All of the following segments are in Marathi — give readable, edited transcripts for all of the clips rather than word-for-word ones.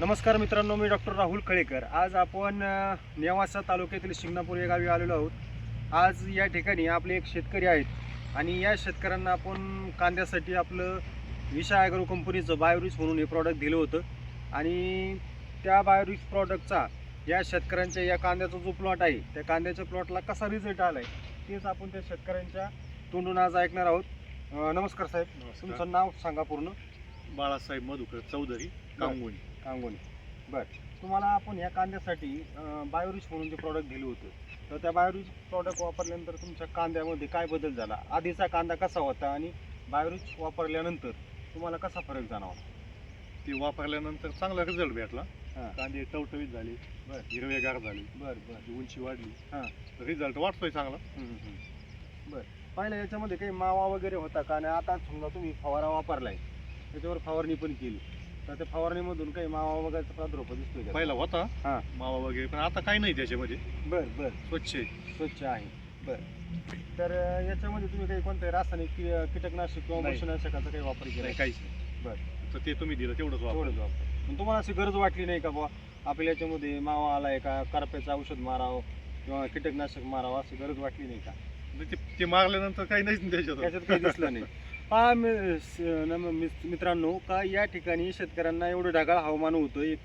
नमस्कार मित्रांनो, मी डॉक्टर राहुल कळेकर। आज आपण नेवासा तालुक्यातील शिंगणापूर या गावी आलेलो आहोत। आज या ठिकाणी आपले एक शेतकरी आहेत आणि या शेतकऱ्यांना आपण कांद्यासाठी आपलं विशा ॲग्रो कंपनीचं बायोरिच म्हणून हे प्रॉडक्ट दिलं होतं आणि त्या बायोरिच प्रॉडक्टचा या शेतकऱ्यांच्या या कांद्याचा जो प्लॉट आहे त्या कांद्याच्या प्लॉटला कसा रिझल्ट आला आहे तेच आपण त्या शेतकऱ्यांच्या तोंडून आज ऐकणार आहोत। नमस्कार साहेब, तुमचं नाव सांगा पूर्ण? बाळासाहेब मधुकर चौधरी, कांगोणी. कांगोणी। बरं, तुम्हाला आपण या कांद्यासाठी बायोरिच म्हणून जे प्रॉडक्ट दिलं होतं तर त्या बायोरिच प्रॉडक्ट वापरल्यानंतर तुमच्या कांद्यामध्ये काय बदल झाला? आधीचा कांदा कसा होता आणि बायोरिच वापरल्यानंतर तुम्हाला कसा फरक जाणवला? ते वापरल्यानंतर चांगला रिझल्ट भेटला. हां. कांदे टवटवीत झाले, बरं हिरवेगार झाले, बरं उंची वाढली. हां. रिझल्ट वाटतोय चांगला. बरं, पहिल्या याच्यामध्ये काही मावा वगैरे होता का? आणि आता समजा तुम्ही फवारा वापरलाय, त्याच्यावर फवारणी पण केली, तर त्या फवारणीमधून काही मावा वगैरेचा प्रादुर्भाव दिसतोय का? पहिला होता हां. मावा वगैरे, पण आता काही नाही त्याच्यामध्ये. बरं स्वच्छ आहे. स्वच्छ आहे. बरं, तर याच्यामध्ये तुम्ही काही कोणत्या रासायनिक कीटकनाशक किंवा नाही. बुरशीनाशकाचा काही वापर केला? नाही, काहीच नाही. बरं, तर ते तुम्ही दिलं तेवढंच वापर. तेवढंच वापर. पण तुम्हाला अशी गरज वाटली नाही का बुवा आपल्या याच्यामध्ये मावा आलाय का, करप्याचं औषध मारावं किंवा कीटकनाशक मारावं, अशी गरज वाटली नाही का? ते मारल्यानंतर काही नाहीच त्याच्यात. त्याच्यात काही दिसलं नाही? पहा मित्रांनो, का या ठिकाणी शेतकऱ्यांना एवढं ढगाळ हवामान होतं, एक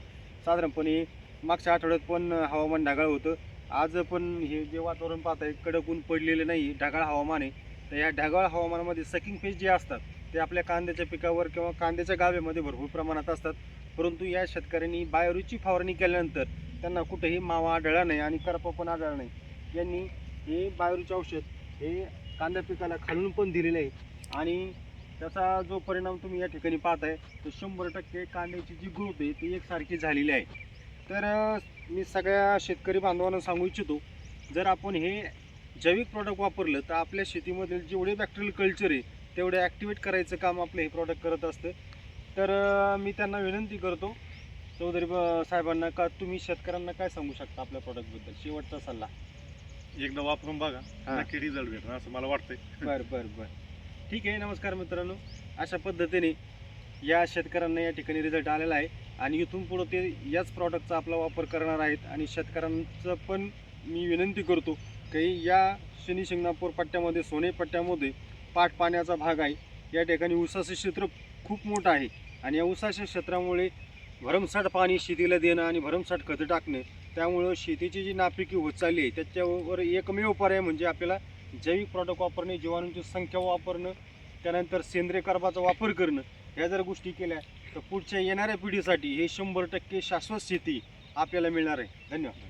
साधारणपणे मागच्या आठवड्यात पण हवामान ढगाळ होतं, आज पण हे जे वातावरण पाहताय कडक ऊन पडलेलं नाही, ढगाळ हवामान आहे. तर या ढगाळ हवामानामध्ये सकिंग फेज जे असतात ते आपल्या कांद्याच्या पिकावर किंवा कांद्याच्या गाभ्यामध्ये भरपूर प्रमाणात असतात, परंतु या शेतकऱ्यांनी बायोरिचची फवारणी केल्यानंतर त्यांना कुठेही मावा आढळला नाही आणि करपा पण आढळला नाही. यांनी हे बायोरिच औषध हे कांद्या पिकाला खालून पण दिलेलं आहे आणि त्याचा जो परिणाम तुम्ही या ठिकाणी पाहताय तो 100% कांद्याची जी ग्रोथ आहे ती एकसारखी झालेली आहे। तर मी सगळ्या शेतकरी बांधवांना सांगू इच्छितो, जर आपण हे जैविक प्रॉडक्ट वापरलं तर आपल्या शेतीमधील जेवढे बॅक्टेरियल कल्चर आहे तेवढे ॲक्टिवेट करायचं काम आपलं हे प्रॉडक्ट करत असतं। तर मी त्यांना विनंती करतो चौधरी साहेबांना, का तुम्ही शेतकऱ्यांना काय सांगू शकता आपल्या प्रॉडक्टबद्दल? शेवटचा सल्ला. एकदा वापरून बघा, हां. नक्की रिझल्ट भेटणार असं मला वाटतंय. बरं, ठीक आहे। नमस्कार मित्रांनो, अशा पद्धतीने या शेतकऱ्यांना या ठिकाणी रिझल्ट आलेला आहे आणि इथून पुढं ते याच प्रॉडक्टचा आपला वापर करणार आहेत आणि शेतकऱ्यांचं पण मी विनंती करतो की या शनी शिंगणापूर पट्ट्यामध्ये, सोने पट्ट्यामध्ये पाठ पाण्याचा भाग आहे, या ठिकाणी ऊसाचं क्षेत्र खूप मोठं आहे आणि या ऊसाच्या क्षेत्रामुळे भरमसाठ पाणी शेतीला देणं आणि भरमसाठ खतं टाकणं, त्यामुळं शेतीची जी नापिकी होत चालली आहे त्याच्यावर एकमेव पर्याय म्हणजे आपल्याला जैविक प्रॉडक्ट वापरणे, जीवाणूंची संख्या वापरणं, त्यानंतर सेंद्रिय कर्बाचा वापर करणं, ह्या जर गोष्टी केल्या तर पुढच्या येणाऱ्या पिढीसाठी हे 100% शाश्वत शेती आपल्याला मिळणार आहे। धन्यवाद.